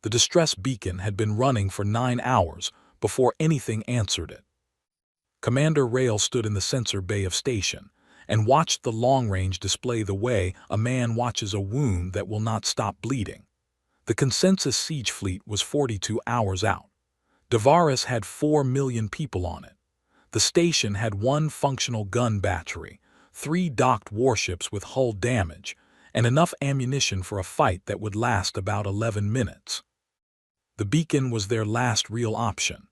The distress beacon had been running for 9 hours before anything answered it. Commander Rail stood in the sensor bay of station and watched the long-range display the way a man watches a wound that will not stop bleeding. The consensus siege fleet was 42 hours out. Devaris had 4 million people on it. The station had 1 functional gun battery, 3 docked warships with hull damage, and enough ammunition for a fight that would last about 11 minutes. The beacon was their last real option.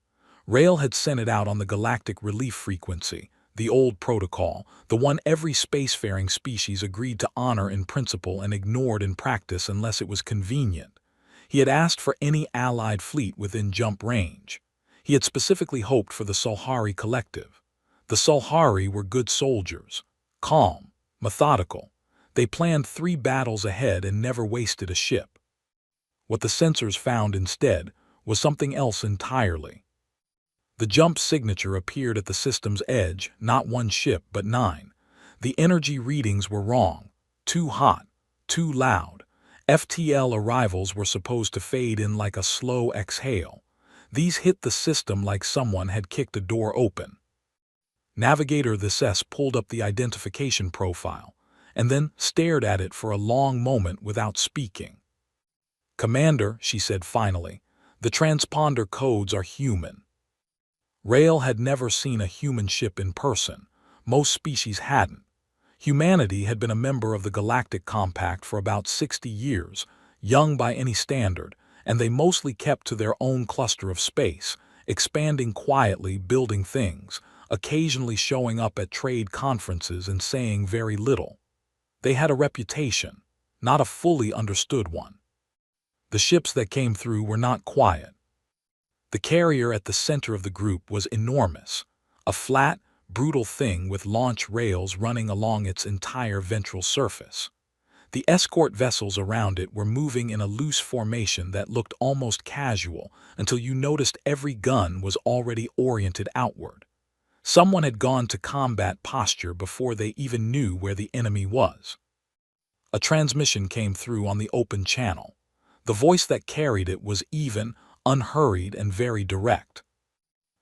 Rail had sent it out on the galactic relief frequency, the old protocol, the one every spacefaring species agreed to honor in principle and ignored in practice unless it was convenient. He had asked for any allied fleet within jump range. He had specifically hoped for the Sulhari collective. The Sulhari were good soldiers, calm, methodical. They planned 3 battles ahead and never wasted a ship. What the sensors found instead was something else entirely. The jump signature appeared at the system's edge, not 1 ship but 9. The energy readings were wrong, too hot, too loud. FTL arrivals were supposed to fade in like a slow exhale. These hit the system like someone had kicked a door open. Navigator This pulled up the identification profile and then stared at it for a long moment without speaking. "Commander," she said finally, "the transponder codes are human." Rail had never seen a human ship in person. Most species hadn't. Humanity had been a member of the Galactic Compact for about 60 years, young by any standard, and they mostly kept to their own cluster of space, expanding quietly, building things, occasionally showing up at trade conferences and saying very little. They had a reputation, not a fully understood one. The ships that came through were not quiet. The carrier at the center of the group was enormous, a flat, brutal thing with launch rails running along its entire ventral surface. The escort vessels around it were moving in a loose formation that looked almost casual until you noticed every gun was already oriented outward. Someone had gone to combat posture before they even knew where the enemy was. A transmission came through on the open channel. The voice that carried it was even, unhurried, and very direct.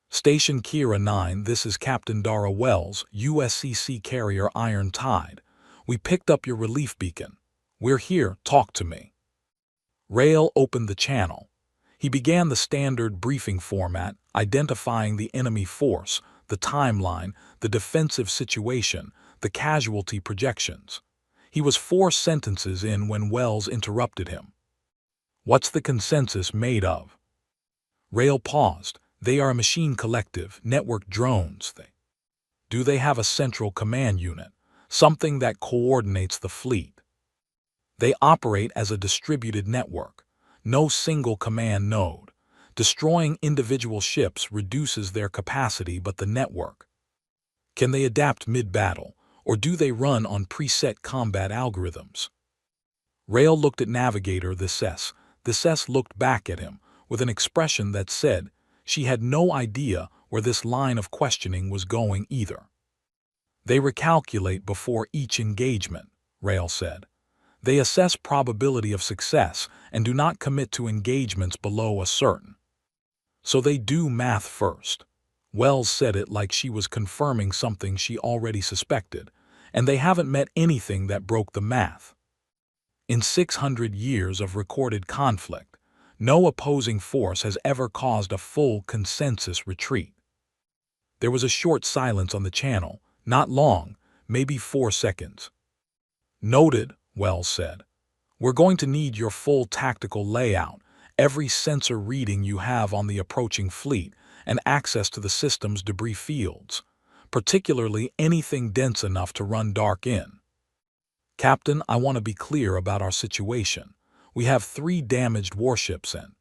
"Station Kira 9, this is Captain Dara Wells, USCC carrier Iron Tide. We picked up your relief beacon. We're here, talk to me." Rail opened the channel. He began the standard briefing format, identifying the enemy force, the timeline, the defensive situation, the casualty projections. He was 4 sentences in when Wells interrupted him. "What's the consensus made of?" Rail paused. "They are a machine collective, network drones. Do they have a central command unit, something that coordinates the fleet?" "They operate as a distributed network, no single command node. Destroying individual ships reduces their capacity but the network." "Can they adapt mid-battle, or do they run on preset combat algorithms?" Rail looked at Navigator This looked back at him with an expression that said she had no idea where this line of questioning was going either. "They recalculate before each engagement," Rail said. "They assess probability of success and do not commit to engagements below a certain. So they do math first." Wells said it like she was confirming something she already suspected, "and they haven't met anything that broke the math. In 600 years of recorded conflict, no opposing force has ever caused a full consensus retreat." There was a short silence on the channel, not long, maybe 4 seconds. "Noted," Wells said. "We're going to need your full tactical layout, every sensor reading you have on the approaching fleet, and access to the system's debris fields, particularly anything dense enough to run dark in." "Captain, I want to be clear about our situation. We have 3 damaged warships in."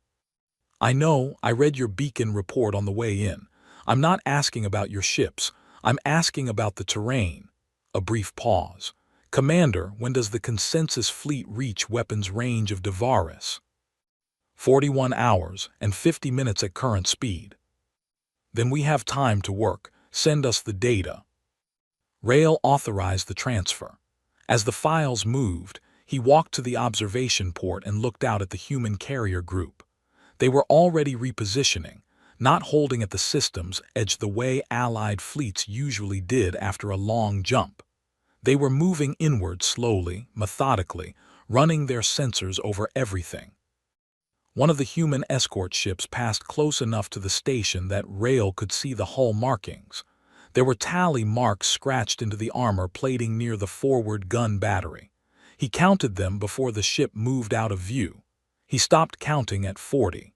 "I know, I read your beacon report on the way in. I'm not asking about your ships. I'm asking about the terrain." A brief pause. "Commander, when does the consensus fleet reach weapons range of Devaris?" 41 hours and 50 minutes at current speed." "Then we have time to work. Send us the data." Rail authorized the transfer. As the files moved, he walked to the observation port and looked out at the human carrier group. They were already repositioning, not holding at the system's edge the way Allied fleets usually did after a long jump. They were moving inward slowly, methodically, running their sensors over everything. One of the human escort ships passed close enough to the station that Rail could see the hull markings. There were tally marks scratched into the armor plating near the forward gun battery. He counted them before the ship moved out of view. He stopped counting at 40.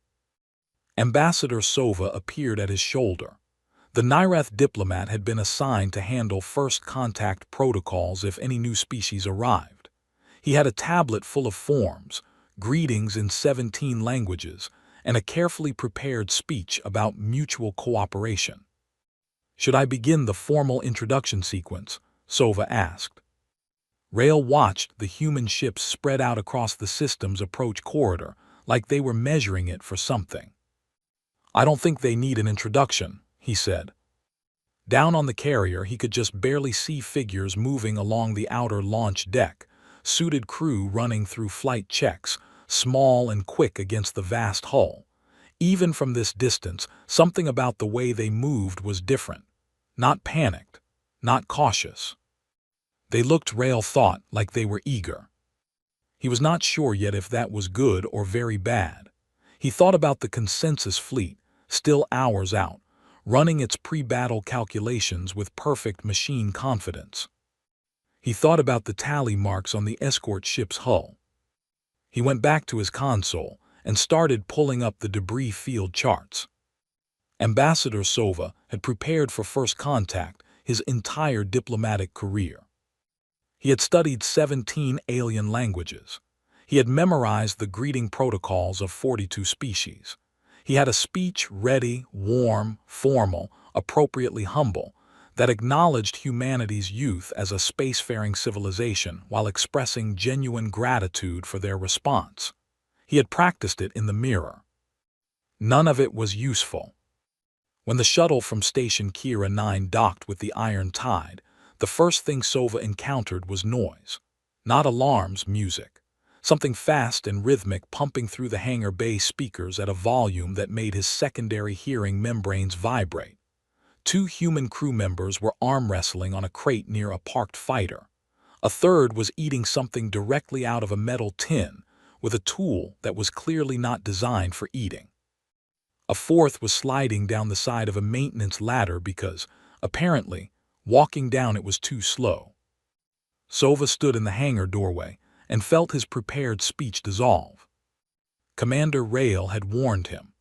Ambassador Sova appeared at his shoulder. The Nirath diplomat had been assigned to handle first contact protocols if any new species arrived. He had a tablet full of forms, greetings in 17 languages, and a carefully prepared speech about mutual cooperation. "Should I begin the formal introduction sequence?" Sova asked. Rail watched the human ships spread out across the system's approach corridor like they were measuring it for something. "I don't think they need an introduction," he said. Down on the carrier, he could just barely see figures moving along the outer launch deck, suited crew running through flight checks, small and quick against the vast hull. Even from this distance, something about the way they moved was different. Not panicked, not cautious. They looked, Rail thought, like they were eager. He was not sure yet if that was good or very bad. He thought about the consensus fleet, still hours out, running its pre-battle calculations with perfect machine confidence. He thought about the tally marks on the escort ship's hull. He went back to his console and started pulling up the debris field charts. Ambassador Sova had prepared for first contact his entire diplomatic career. He had studied 17 alien languages. He had memorized the greeting protocols of 42 species. He had a speech ready, warm, formal, appropriately humble, that acknowledged humanity's youth as a spacefaring civilization while expressing genuine gratitude for their response. He had practiced it in the mirror. None of it was useful. When the shuttle from Station Kira 9 docked with the Iron Tide, the first thing Sova encountered was noise. Not alarms, music. Something fast and rhythmic pumping through the hangar bay speakers at a volume that made his secondary hearing membranes vibrate. 2 human crew members were arm wrestling on a crate near a parked fighter. A third was eating something directly out of a metal tin with a tool that was clearly not designed for eating. A fourth was sliding down the side of a maintenance ladder because, apparently, walking down it was too slow. Sova stood in the hangar doorway and felt his prepared speech dissolve. Commander Rail had warned him,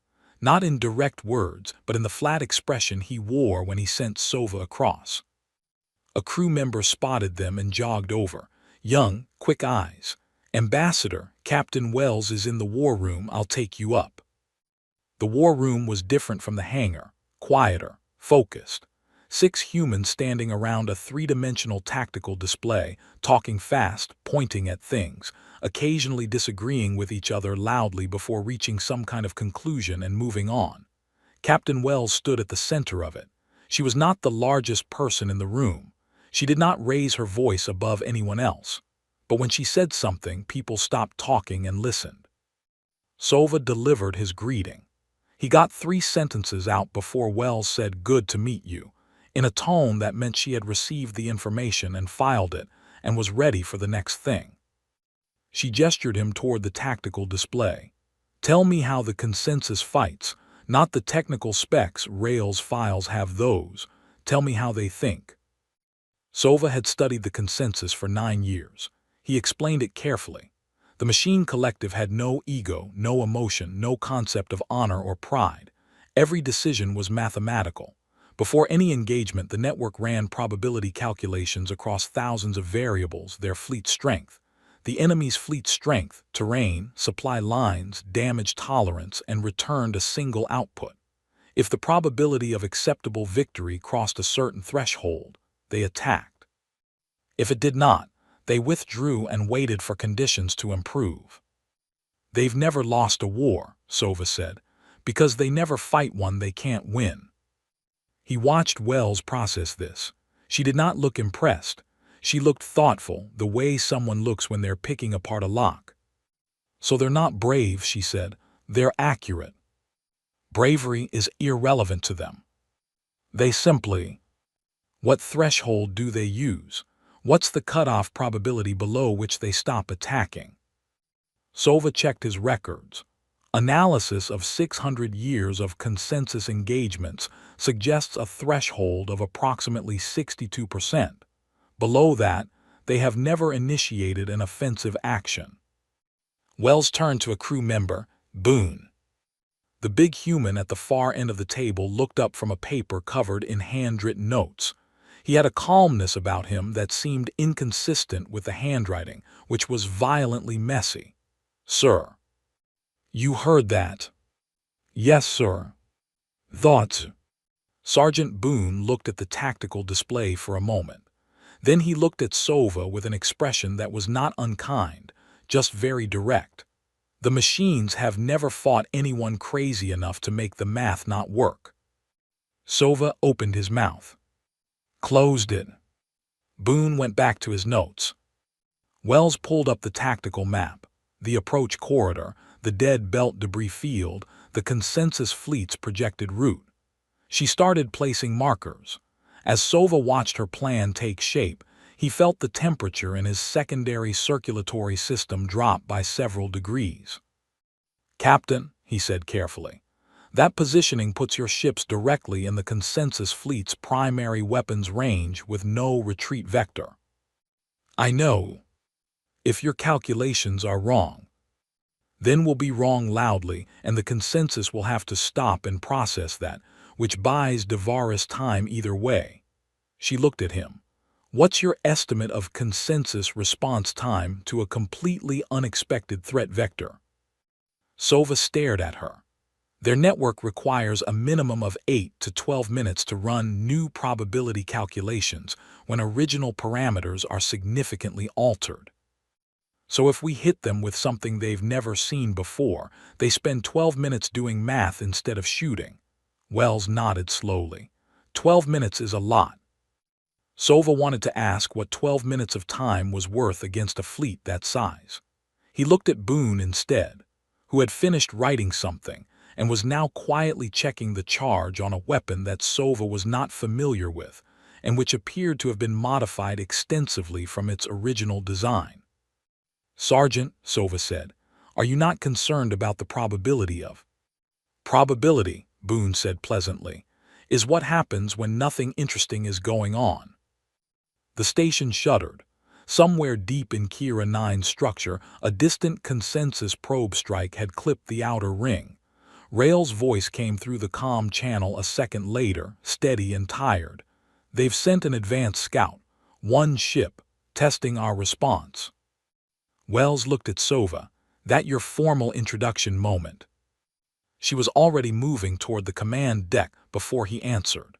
not in direct words, but in the flat expression he wore when he sent Sova across. A crew member spotted them and jogged over. Young, quick eyes. "Ambassador, Captain Wells is in the war room, I'll take you up." The war room was different from the hangar, quieter, focused. 6 humans standing around a 3-dimensional tactical display, talking fast, pointing at things, occasionally disagreeing with each other loudly before reaching some kind of conclusion and moving on. Captain Wells stood at the center of it. She was not the largest person in the room. She did not raise her voice above anyone else. But when she said something, people stopped talking and listened. Sova delivered his greeting. He got 3 sentences out before Wells said, "Good to meet you," in a tone that meant she had received the information and filed it and was ready for the next thing. She gestured him toward the tactical display. "Tell me how the consensus fights, not the technical specs. Rail's files have those. Tell me how they think." Sova had studied the consensus for 9 years. He explained it carefully. The machine collective had no ego, no emotion, no concept of honor or pride. Every decision was mathematical. Before any engagement, the network ran probability calculations across thousands of variables, their fleet strength, the enemy's fleet strength, terrain, supply lines, damage tolerance, and returned a single output. If the probability of acceptable victory crossed a certain threshold, they attacked. If it did not, they withdrew and waited for conditions to improve. "They've never lost a war," Sova said, "because they never fight one they can't win." He watched Wells process this. She did not look impressed. She looked thoughtful, the way someone looks when they're picking apart a lock. "So they're not brave," she said. They're accurate. Bravery is irrelevant to them. They simply, what threshold do they use? What's the cutoff probability below which they stop attacking? Sova checked his records. Analysis of 600 years of consensus engagements suggests a threshold of approximately 62%. Below that, they have never initiated an offensive action. Wells turned to a crew member, Boone. The big human at the far end of the table looked up from a paper covered in handwritten notes. He had a calmness about him that seemed inconsistent with the handwriting, which was violently messy. "Sir." "You heard that?" "Yes, sir." "Thoughts?" Sergeant Boone looked at the tactical display for a moment. Then he looked at Sova with an expression that was not unkind, just very direct. The machines have never fought anyone crazy enough to make the math not work. Sova opened his mouth. Closed it. Boone went back to his notes. Wells pulled up the tactical map, the approach corridor, the dead belt debris field, the consensus fleet's projected route. She started placing markers. As Sova watched her plan take shape, he felt the temperature in his secondary circulatory system drop by several degrees. "Captain," he said carefully, "that positioning puts your ships directly in the consensus fleet's primary weapons range with no retreat vector." "I know. If your calculations are wrong, then we'll be wrong loudly, and the consensus will have to stop and process that, which buys Devaris time either way." She looked at him. "What's your estimate of consensus response time to a completely unexpected threat vector?" Sova stared at her. "Their network requires a minimum of 8 to 12 minutes to run new probability calculations when original parameters are significantly altered. So if we hit them with something they've never seen before, they spend 12 minutes doing math instead of shooting." Wells nodded slowly. 12 minutes is a lot. Sova wanted to ask what 12 minutes of time was worth against a fleet that size. He looked at Boone instead, who had finished writing something and was now quietly checking the charge on a weapon that Sova was not familiar with and which appeared to have been modified extensively from its original design. "Sergeant," Sova said, "are you not concerned about the probability of—" "Probability," Boone said pleasantly, "is what happens when nothing interesting is going on." The station shuddered. Somewhere deep in Kira 9's structure, a distant consensus probe strike had clipped the outer ring. Rail's voice came through the comm channel a second later, steady and tired. "They've sent an advance scout. One ship, testing our response." Wells looked at Sova. "That your formal introduction moment?" She was already moving toward the command deck before he answered.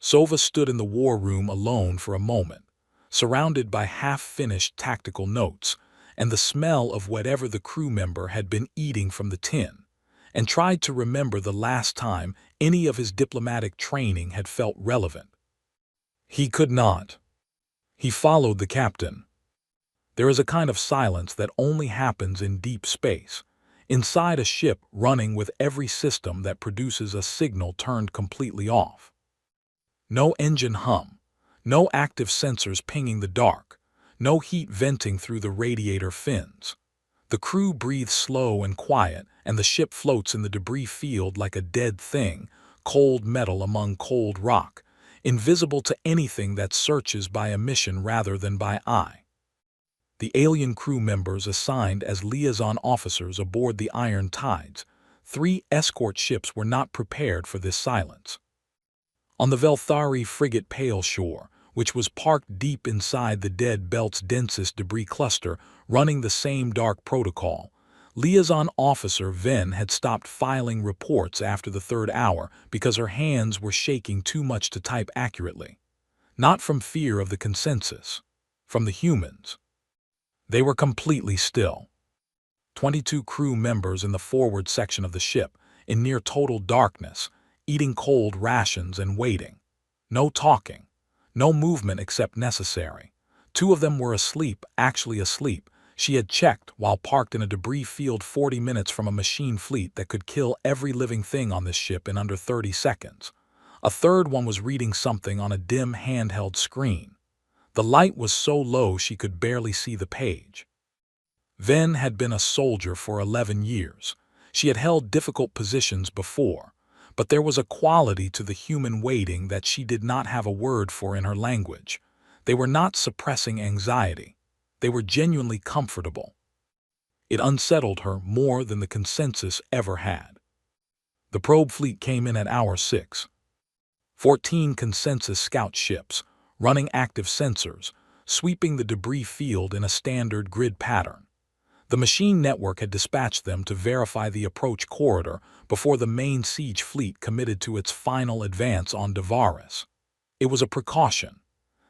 Sova stood in the war room alone for a moment, surrounded by half-finished tactical notes and the smell of whatever the crew member had been eating from the tin, and tried to remember the last time any of his diplomatic training had felt relevant. He could not. He followed the captain. There is a kind of silence that only happens in deep space, inside a ship running with every system that produces a signal turned completely off. No engine hum, no active sensors pinging the dark, no heat venting through the radiator fins. The crew breathes slow and quiet, and the ship floats in the debris field like a dead thing, cold metal among cold rock, invisible to anything that searches by emission rather than by eye. The alien crew members assigned as liaison officers aboard the Iron Tides, 3 escort ships were not prepared for this silence. On the Velthari frigate Pale Shore, which was parked deep inside the dead belt's densest debris cluster, running the same dark protocol, liaison officer Ven had stopped filing reports after the 3rd hour because her hands were shaking too much to type accurately. Not from fear of the consensus, from the humans. They were completely still. 22 crew members in the forward section of the ship, in near total darkness, eating cold rations and waiting. No talking, no movement except necessary. 2 of them were asleep, actually asleep, She had checked while parked in a debris field 40 minutes from a machine fleet that could kill every living thing on this ship in under 30 seconds. A third one was reading something on a dim handheld screen. The light was so low she could barely see the page. Ven had been a soldier for 11 years. She had held difficult positions before, but there was a quality to the human waiting that she did not have a word for in her language. They were not suppressing anxiety. They were genuinely comfortable. It unsettled her more than the consensus ever had. The probe fleet came in at hour 6. 14 consensus scout ships, running active sensors, sweeping the debris field in a standard grid pattern. The machine network had dispatched them to verify the approach corridor before the main siege fleet committed to its final advance on Devaris. It was a precaution.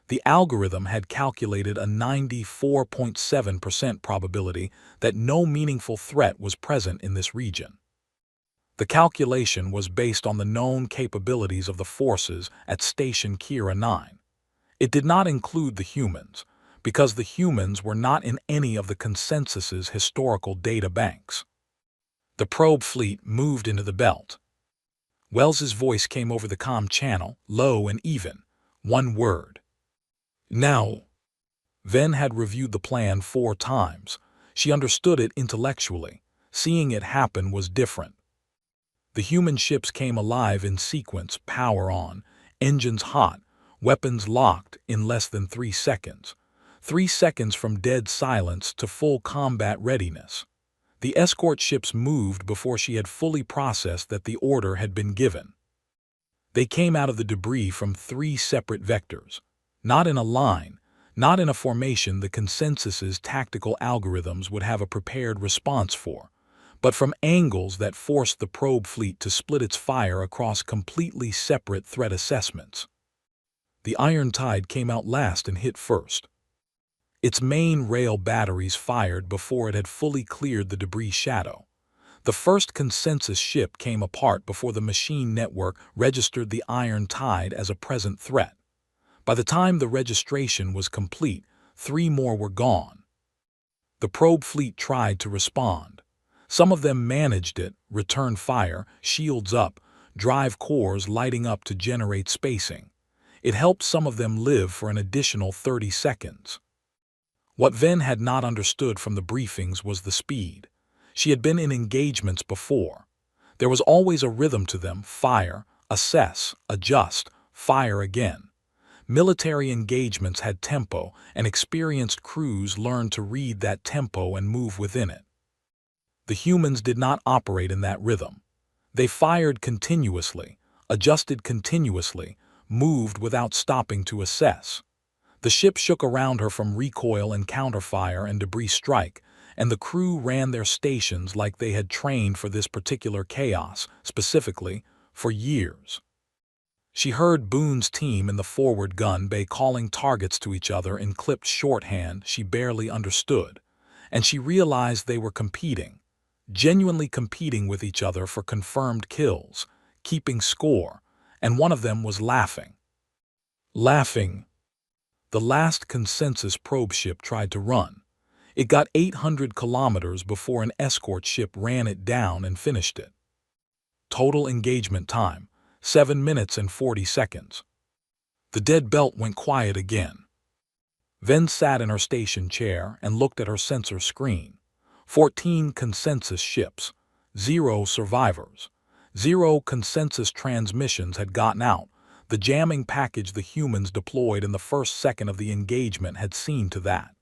The algorithm had calculated a 94.7% probability that no meaningful threat was present in this region. The calculation was based on the known capabilities of the forces at Station Kira 9. It did not include the humans, because the humans were not in any of the consensus's historical data banks. The probe fleet moved into the belt. Wells's voice came over the comm channel, low and even. One word. Now. Ven had reviewed the plan 4 times. She understood it intellectually. Seeing it happen was different. The human ships came alive in sequence, power on, engines hot, weapons locked in less than 3 seconds. 3 seconds from dead silence to full combat readiness. The escort ships moved before she had fully processed that the order had been given. They came out of the debris from 3 separate vectors. Not in a line, not in a formation the consensus's tactical algorithms would have a prepared response for, but from angles that forced the probe fleet to split its fire across completely separate threat assessments. The Iron Tide came out last and hit first. Its main rail batteries fired before it had fully cleared the debris shadow. The first consensus ship came apart before the machine network registered the Iron Tide as a present threat. By the time the registration was complete, 3 more were gone. The probe fleet tried to respond. Some of them managed it, return fire, shields up, drive cores lighting up to generate spacing. It helped some of them live for an additional 30 seconds. What Ven had not understood from the briefings was the speed. She had been in engagements before. There was always a rhythm to them: fire, assess, adjust, fire again. Military engagements had tempo, and experienced crews learned to read that tempo and move within it. The humans did not operate in that rhythm. They fired continuously, adjusted continuously, moved without stopping to assess. The ship shook around her from recoil and counterfire and debris strike, and the crew ran their stations like they had trained for this particular chaos, specifically, for years. She heard Boone's team in the forward gun bay calling targets to each other in clipped shorthand she barely understood, and she realized they were competing, genuinely competing with each other for confirmed kills, keeping score, and one of them was laughing. Laughing. The last consensus probe ship tried to run. It got 800 kilometers before an escort ship ran it down and finished it. Total engagement time: 7 minutes and 40 seconds. The dead belt went quiet again. Ven sat in her station chair and looked at her sensor screen. 14 consensus ships, 0 survivors. 0 consensus transmissions had gotten out. The jamming package the humans deployed in the first second of the engagement had seen to that.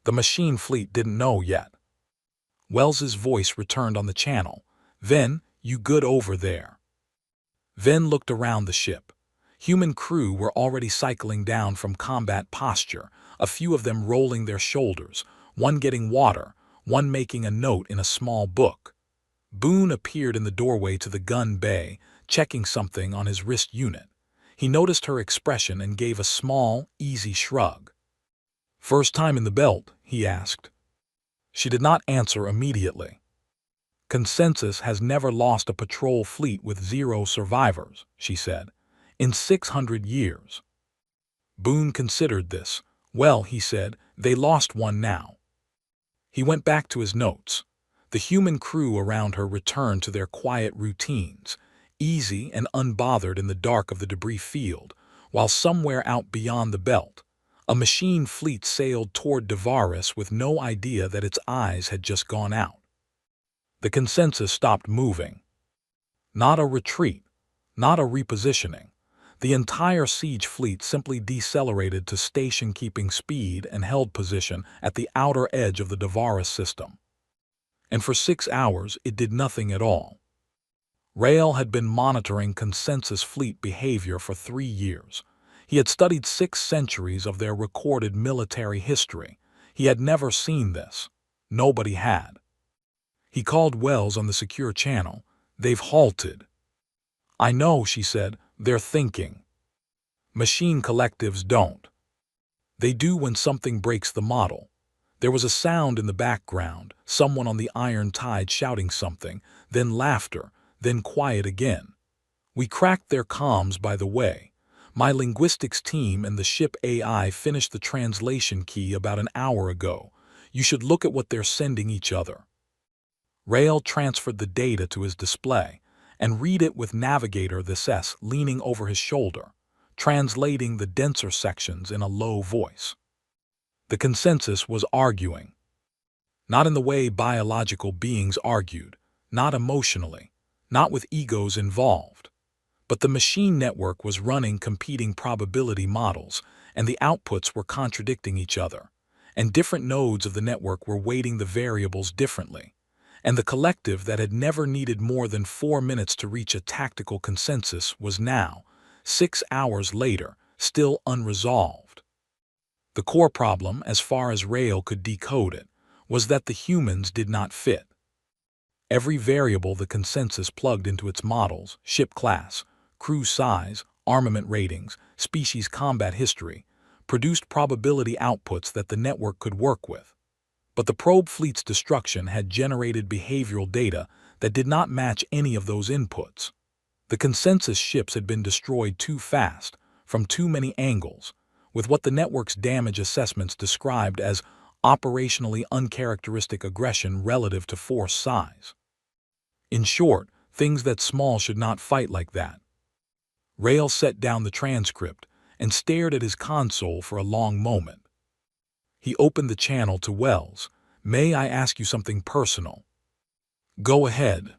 The machine fleet didn't know yet. Wells's voice returned on the channel. "Ven, you good over there?" Ven looked around the ship. Human crew were already cycling down from combat posture, a few of them rolling their shoulders, one getting water, one making a note in a small book. Boone appeared in the doorway to the gun bay, checking something on his wrist unit. He noticed her expression and gave a small, easy shrug. "First time in the belt?" he asked. She did not answer immediately. "Consensus has never lost a patrol fleet with 0 survivors," she said, "in 600 years." Boone considered this. "Well," he said, "they lost one now." He went back to his notes. The human crew around her returned to their quiet routines, easy and unbothered in the dark of the debris field, while somewhere out beyond the belt, a machine fleet sailed toward Devaris with no idea that its eyes had just gone out. The consensus stopped moving. Not a retreat, not a repositioning. The entire siege fleet simply decelerated to station-keeping speed and held position at the outer edge of the Devaris system. And for 6 hours it did nothing at all. Rael had been monitoring consensus fleet behavior for 3 years. He had studied 6 centuries of their recorded military history. He had never seen this. Nobody had. He called Wells on the secure channel. "They've halted." "I know," she said. "They're thinking." Machine collectives don't. They do when something breaks the model. There was a sound in the background, someone on the iron tide shouting something, then laughter, then quiet again. "We cracked their comms, by the way. My linguistics team and the ship AI finished the translation key about an hour ago. You should look at what they're sending each other." Rael transferred the data to his display and read it with Navigator the S leaning over his shoulder, translating the denser sections in a low voice. The consensus was arguing. Not in the way biological beings argued, not emotionally, not with egos involved. But the machine network was running competing probability models, and the outputs were contradicting each other, and different nodes of the network were weighting the variables differently. And the collective that had never needed more than 4 minutes to reach a tactical consensus was now, 6 hours later, still unresolved. The core problem, as far as Rael could decode it, was that the humans did not fit. Every variable the consensus plugged into its models, ship class, crew size, armament ratings, species combat history, produced probability outputs that the network could work with. But the probe fleet's destruction had generated behavioral data that did not match any of those inputs. The consensus ships had been destroyed too fast, from too many angles, with what the network's damage assessments described as operationally uncharacteristic aggression relative to force size. In short, things that small should not fight like that. Rael set down the transcript and stared at his console for a long moment. He opened the channel to Wells. "May I ask you something personal?" "Go ahead."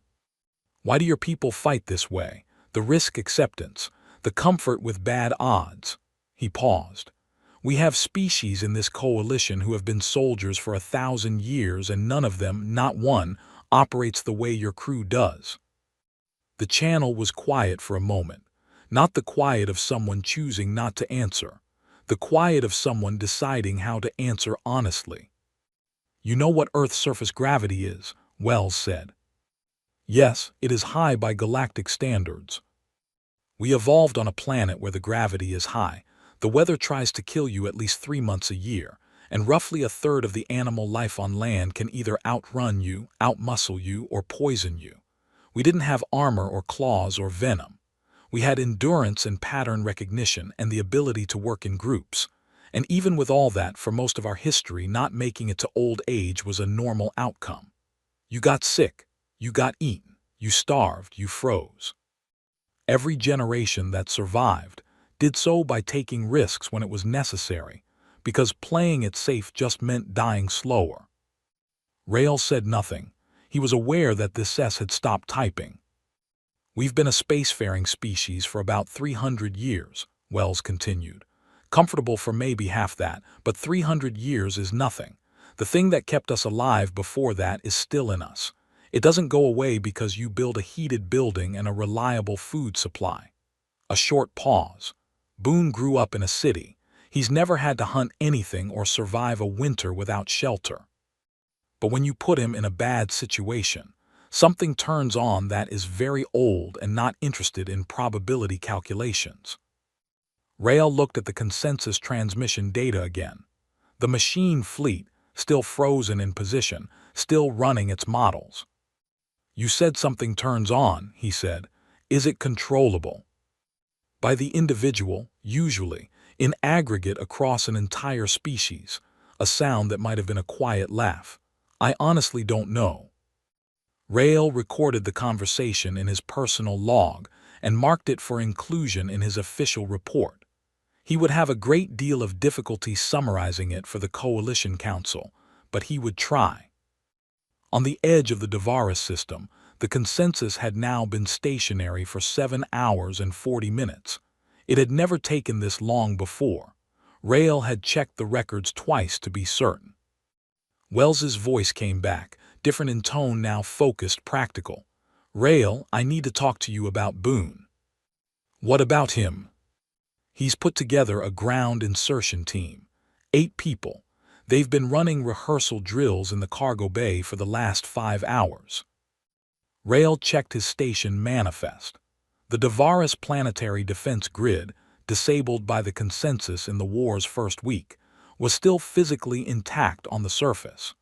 "Why do your people fight this way? The risk acceptance, the comfort with bad odds." He paused. "We have species in this coalition who have been soldiers for 1,000 years, and none of them, not one, operates the way your crew does." The channel was quiet for a moment. Not the quiet of someone choosing not to answer. The quiet of someone deciding how to answer honestly. "You know what Earth's surface gravity is," Wells said. "Yes, it is high by galactic standards. We evolved on a planet where the gravity is high. The weather tries to kill you at least 3 months a year, and roughly a third of the animal life on land can either outrun you, outmuscle you, or poison you. We didn't have armor or claws or venom. We had endurance and pattern recognition and the ability to work in groups. And even with all that, for most of our history, not making it to old age was a normal outcome. You got sick, you got eaten, you starved, you froze. Every generation that survived did so by taking risks when it was necessary, because playing it safe just meant dying slower." Rael said nothing. He was aware that this S had stopped typing. "We've been a spacefaring species for about 300 years, Wells continued. "Comfortable for maybe half that, but 300 years is nothing. The thing that kept us alive before that is still in us. It doesn't go away because you build a heated building and a reliable food supply." A short pause. Boone grew up in a city. He's never had to hunt anything or survive a winter without shelter. But when you put him in a bad situation, something turns on that is very old and not interested in probability calculations. Rael looked at the consensus transmission data again. The machine fleet, still frozen in position, still running its models. "You said something turns on," he said. "Is it controllable?" "By the individual, usually, in aggregate across an entire species," a sound that might have been a quiet laugh. I honestly don't know. Rail recorded the conversation in his personal log and marked it for inclusion in his official report. He would have a great deal of difficulty summarizing it for the Coalition Council, but he would try. On the edge of the Devaris system, the consensus had now been stationary for 7 hours and 40 minutes. It had never taken this long before. Rail had checked the records twice to be certain. Wells's voice came back, different in tone now, focused, practical. Rail, I need to talk to you about Boone. What about him? He's put together a ground insertion team. 8 people. They've been running rehearsal drills in the cargo bay for the last 5 hours. Rail checked his station manifest. The Devaris planetary defense grid, disabled by the consensus in the war's first week, was still physically intact on the surface.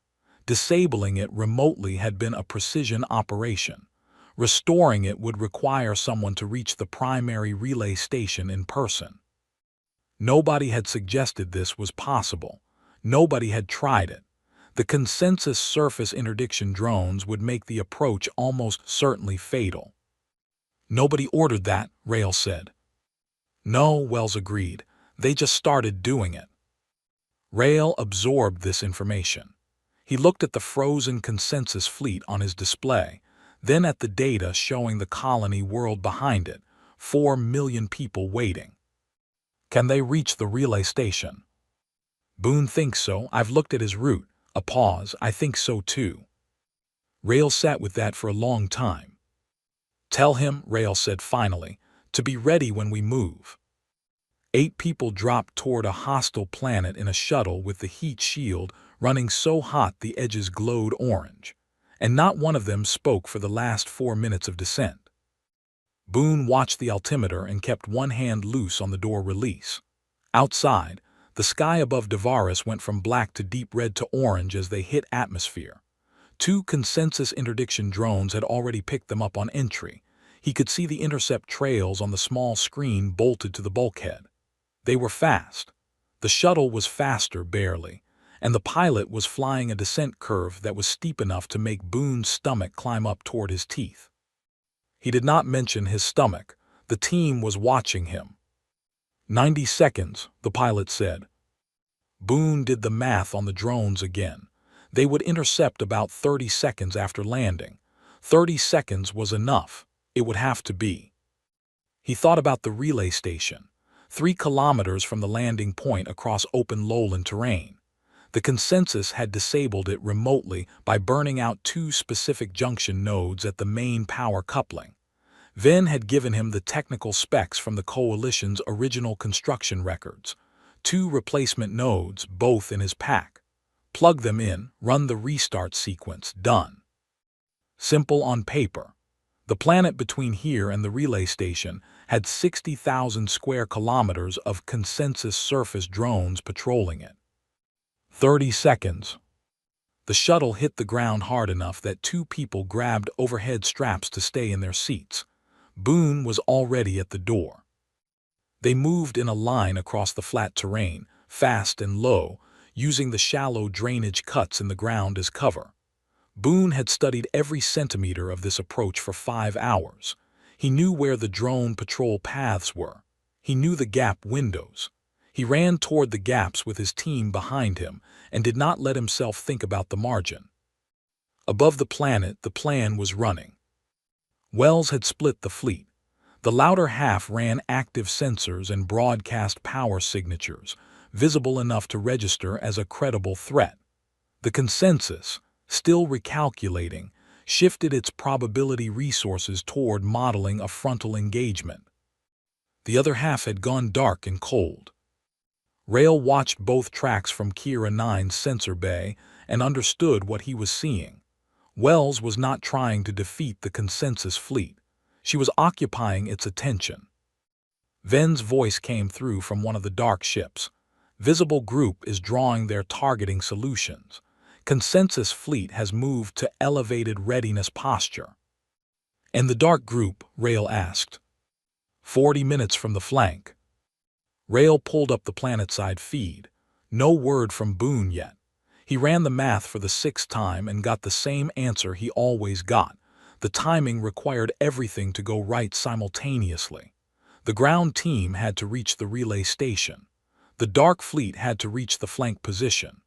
Disabling it remotely had been a precision operation. Restoring it would require someone to reach the primary relay station in person. Nobody had suggested this was possible. Nobody had tried it. The consensus surface interdiction drones would make the approach almost certainly fatal. Nobody ordered that, Rail said. No, Wells agreed. They just started doing it. Rail absorbed this information. He looked at the frozen consensus fleet on his display, then at the data showing the colony world behind it, 4 million people waiting. Can they reach the relay station? Boone thinks so. I've looked at his route. A pause. I think so too. Rail sat with that for a long time. Tell him, Rail said finally, to be ready when we move. 8 people dropped toward a hostile planet in a shuttle with the heat shield running so hot the edges glowed orange, and not one of them spoke for the last 4 minutes of descent. Boone watched the altimeter and kept one hand loose on the door release. Outside, the sky above Devaris went from black to deep red to orange as they hit atmosphere. 2 consensus interdiction drones had already picked them up on entry. He could see the intercept trails on the small screen bolted to the bulkhead. They were fast. The shuttle was faster barely, and the pilot was flying a descent curve that was steep enough to make Boone's stomach climb up toward his teeth. He did not mention his stomach. The team was watching him. 90 seconds, the pilot said. Boone did the math on the drones again. They would intercept about 30 seconds after landing. 30 seconds was enough. It would have to be. He thought about the relay station, 3 kilometers from the landing point across open lowland terrain. The consensus had disabled it remotely by burning out 2 specific junction nodes at the main power coupling. Venn had given him the technical specs from the Coalition's original construction records. 2 replacement nodes, both in his pack. Plug them in, run the restart sequence, done. Simple on paper. The planet between here and the relay station had 60,000 square kilometers of consensus surface drones patrolling it. 30 seconds. The shuttle hit the ground hard enough that 2 people grabbed overhead straps to stay in their seats. Boone was already at the door. They moved in a line across the flat terrain, fast and low, using the shallow drainage cuts in the ground as cover. Boone had studied every centimeter of this approach for 5 hours. He knew where the drone patrol paths were. He knew the gap windows. He ran toward the gaps with his team behind him and did not let himself think about the margin. Above the planet, the plan was running. Wells had split the fleet. The louder half ran active sensors and broadcast power signatures, visible enough to register as a credible threat. The consensus, still recalculating, shifted its probability resources toward modeling a frontal engagement. The other half had gone dark and cold. Rail watched both tracks from Kira 9's sensor bay and understood what he was seeing. Wells was not trying to defeat the consensus fleet. She was occupying its attention. Venn's voice came through from one of the dark ships. Visible group is drawing their targeting solutions. Consensus fleet has moved to elevated readiness posture. And the dark group, Rail asked. 40 minutes from the flank. Rail pulled up the planetside feed. No word from Boone yet. He ran the math for the 6th time and got the same answer he always got. The timing required everything to go right simultaneously. The ground team had to reach the relay station. The dark fleet had to reach the flank position.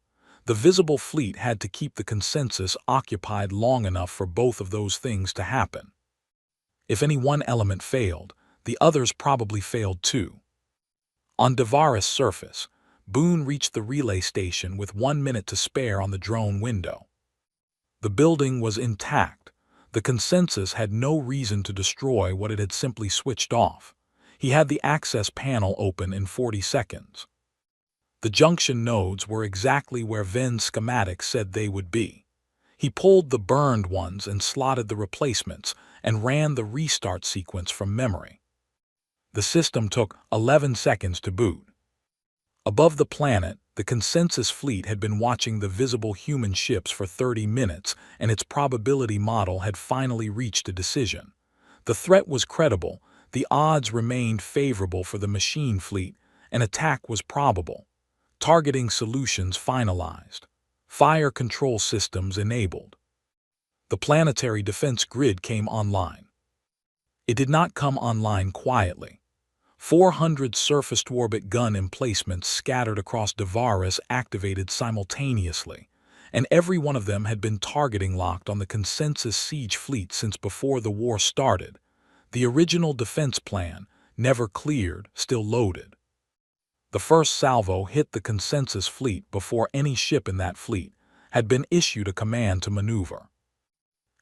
The visible fleet had to keep the consensus occupied long enough for both of those things to happen. If any one element failed, the others probably failed too. On Devaris' surface, Boone reached the relay station with 1 minute to spare on the drone window. The building was intact. The consensus had no reason to destroy what it had simply switched off. He had the access panel open in 40 seconds. The junction nodes were exactly where Ven's schematic said they would be. He pulled the burned ones and slotted the replacements and ran the restart sequence from memory. The system took 11 seconds to boot. Above the planet, the consensus fleet had been watching the visible human ships for 30 minutes, and its probability model had finally reached a decision. The threat was credible, the odds remained favorable for the machine fleet, an attack was probable. Targeting solutions finalized. Fire control systems enabled. The planetary defense grid came online. It did not come online quietly. 400 surface-to-orbit gun emplacements scattered across Devaris activated simultaneously, and every one of them had been targeting locked on the consensus siege fleet since before the war started. The original defense plan, never cleared, still loaded. The first salvo hit the consensus fleet before any ship in that fleet had been issued a command to maneuver.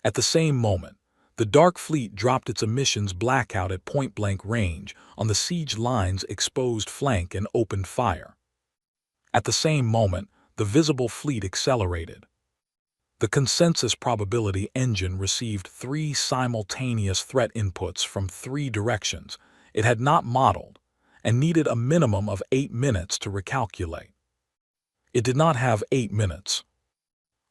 At the same moment, the Dark Fleet dropped its emissions blackout at point-blank range on the siege line's exposed flank and opened fire. At the same moment, the visible fleet accelerated. The consensus probability engine received 3 simultaneous threat inputs from 3 directions it had not modeled and needed a minimum of 8 minutes to recalculate. It did not have 8 minutes.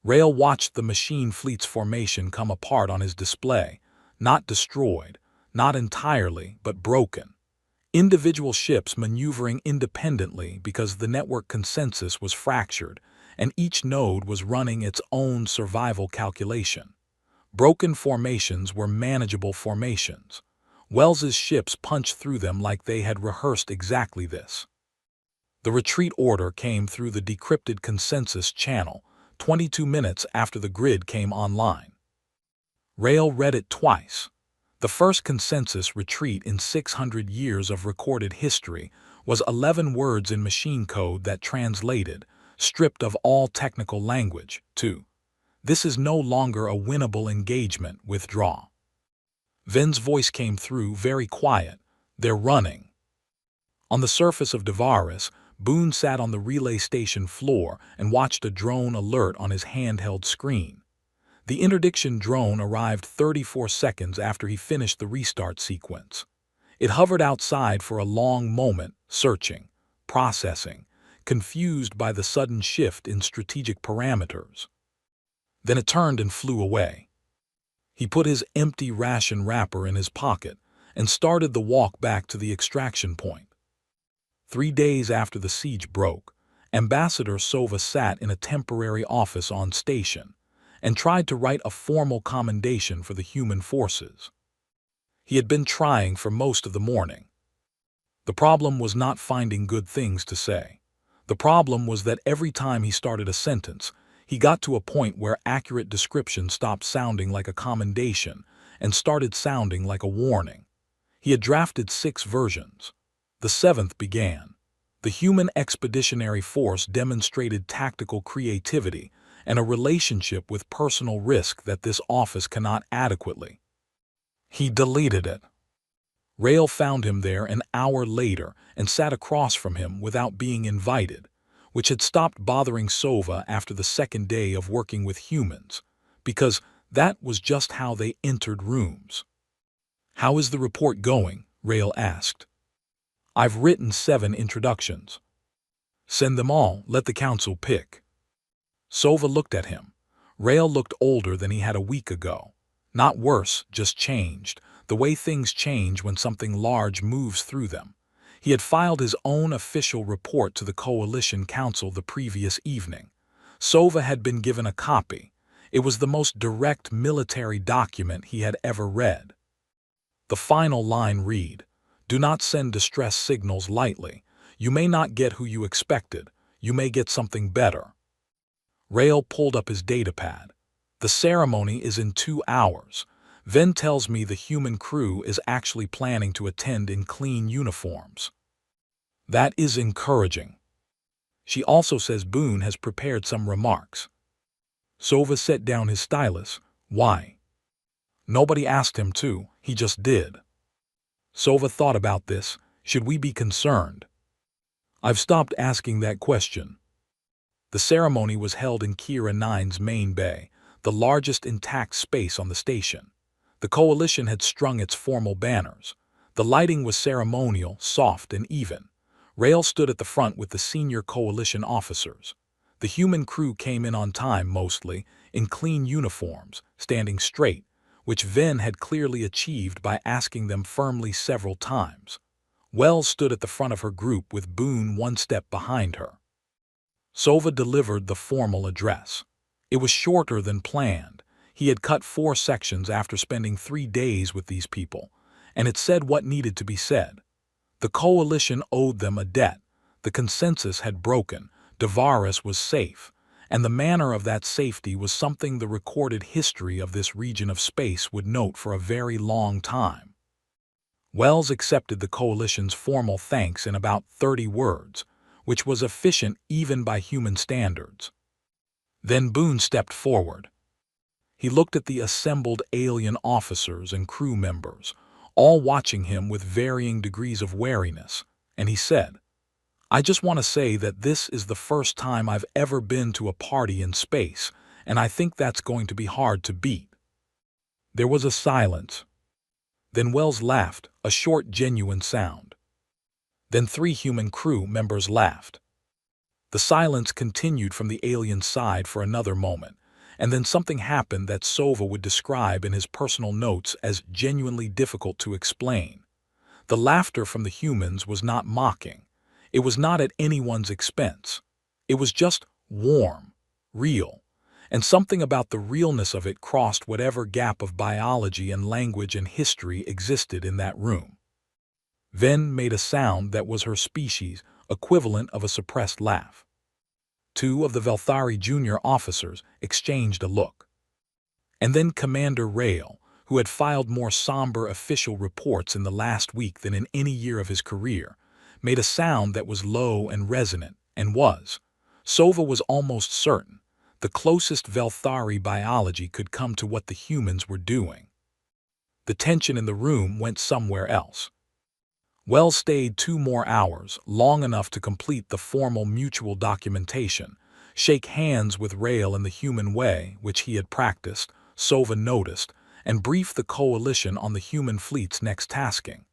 Rail watched the machine fleet's formation come apart on his display, not destroyed, not entirely, but broken. Individual ships maneuvering independently because the network consensus was fractured, and each node was running its own survival calculation. Broken formations were manageable formations. Wells's ships punched through them like they had rehearsed exactly this. The retreat order came through the decrypted consensus channel, 22 minutes after the grid came online. Rail read it twice. The first consensus retreat in 600 years of recorded history was 11 words in machine code that translated, stripped of all technical language, to "This is no longer a winnable engagement, withdraw." Ven's voice came through very quiet. "They're running." On the surface of Devaris, Boone sat on the relay station floor and watched a drone alert on his handheld screen. The interdiction drone arrived 34 seconds after he finished the restart sequence. It hovered outside for a long moment, searching, processing, confused by the sudden shift in strategic parameters. Then it turned and flew away. He put his empty ration wrapper in his pocket and started the walk back to the extraction point. 3 days after the siege broke, Ambassador Sova sat in a temporary office on station and tried to write a formal commendation for the human forces. He had been trying for most of the morning. The problem was not finding good things to say. The problem was that every time he started a sentence, he got to a point where accurate description stopped sounding like a commendation and started sounding like a warning. He had drafted 6 versions. The 7th began. The human expeditionary force demonstrated tactical creativity and a relationship with personal risk that this office cannot adequately. He deleted it. Rail found him there an hour later and sat across from him without being invited, which had stopped bothering Sova after the 2nd day of working with humans, because that was just how they entered rooms. "How is the report going?" Rail asked. "I've written 7 introductions." "Send them all, let the council pick." Sova looked at him. Rail looked older than he had a week ago. Not worse, just changed, the way things change when something large moves through them. He had filed his own official report to the Coalition Council the previous evening. Sova had been given a copy. It was the most direct military document he had ever read. The final line read, "Do not send distress signals lightly. You may not get who you expected. You may get something better." Rail pulled up his datapad. "The ceremony is in 2 hours. Ven tells me the human crew is actually planning to attend in clean uniforms. That is encouraging. She also says Boone has prepared some remarks." Sova set down his stylus. "Why?" "Nobody asked him to, he just did." Sova thought about this. "Should we be concerned?" "I've stopped asking that question." The ceremony was held in Kira 9's main bay, the largest intact space on the station. The coalition had strung its formal banners. The lighting was ceremonial, soft, and even. Rail stood at the front with the senior coalition officers. The human crew came in on time mostly, in clean uniforms, standing straight, which Ven had clearly achieved by asking them firmly several times. Wells stood at the front of her group with Boone one step behind her. Sova delivered the formal address. It was shorter than planned. He had cut 4 sections after spending 3 days with these people, and it said what needed to be said. The coalition owed them a debt. The consensus had broken. Devaris was safe, and the manner of that safety was something the recorded history of this region of space would note for a very long time. Wells accepted the coalition's formal thanks in about 30 words, which was efficient even by human standards. Then Boone stepped forward. He looked at the assembled alien officers and crew members, all watching him with varying degrees of wariness, and he said, "I just want to say that this is the first time I've ever been to a party in space, and I think that's going to be hard to beat." There was a silence. Then Wells laughed, a short, genuine sound. Then 3 human crew members laughed. The silence continued from the alien side for another moment, and then something happened that Sova would describe in his personal notes as genuinely difficult to explain. The laughter from the humans was not mocking. It was not at anyone's expense. It was just warm, real, and something about the realness of it crossed whatever gap of biology and language and history existed in that room. Ven made a sound that was her species' equivalent of a suppressed laugh. 2 of the Velthari junior officers exchanged a look. And then Commander Rail, who had filed more somber official reports in the last week than in any year of his career, made a sound that was low and resonant, and was, Sova was almost certain, the closest Velthari biology could come to what the humans were doing. The tension in the room went somewhere else. Wells stayed 2 more hours, long enough to complete the formal mutual documentation, shake hands with Rail in the human way, which he had practiced, Sova noticed, and brief the coalition on the human fleet's next tasking.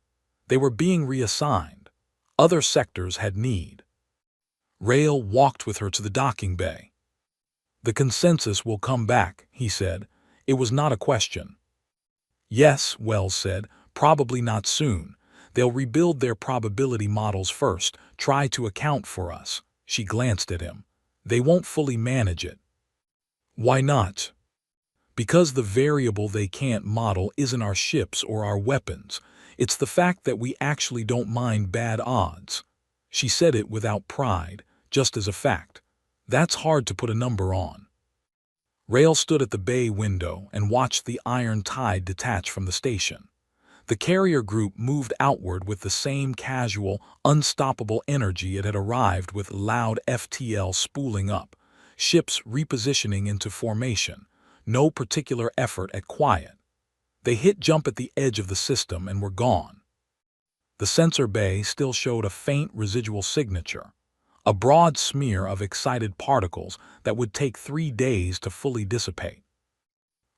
They were being reassigned. Other sectors had need. Rail walked with her to the docking bay. "The consensus will come back," he said. It was not a question. "Yes," Wells said, "probably not soon. They'll rebuild their probability models first, try to account for us." She glanced at him. "They won't fully manage it." "Why not?" "Because the variable they can't model isn't our ships or our weapons. It's the fact that we actually don't mind bad odds." She said it without pride, just as a fact. That's hard to put a number on. Rail stood at the bay window and watched the iron tide detach from the station. The carrier group moved outward with the same casual, unstoppable energy it had arrived with, loud FTL spooling up, ships repositioning into formation, no particular effort at quiet. They hit jump at the edge of the system and were gone. The sensor bay still showed a faint residual signature, a broad smear of excited particles that would take 3 days to fully dissipate.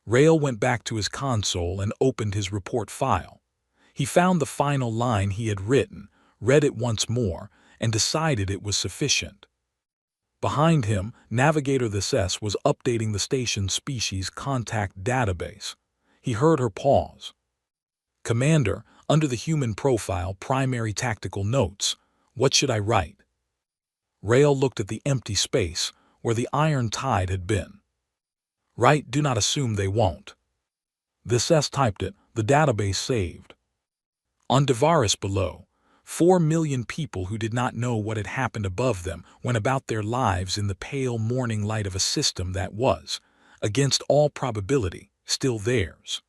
Rail went back to his console and opened his report file. He found the final line he had written, read it once more, and decided it was sufficient. Behind him, Navigator this S was updating the station's species contact database. He heard her pause. "Commander, under the human profile, primary tactical notes. What should I write?" Rail looked at the empty space, where the iron tide had been. Right, do not assume they won't. This S typed it, the database saved. On Devaris below, 4 million people who did not know what had happened above them went about their lives in the pale morning light of a system that was, against all probability, still theirs.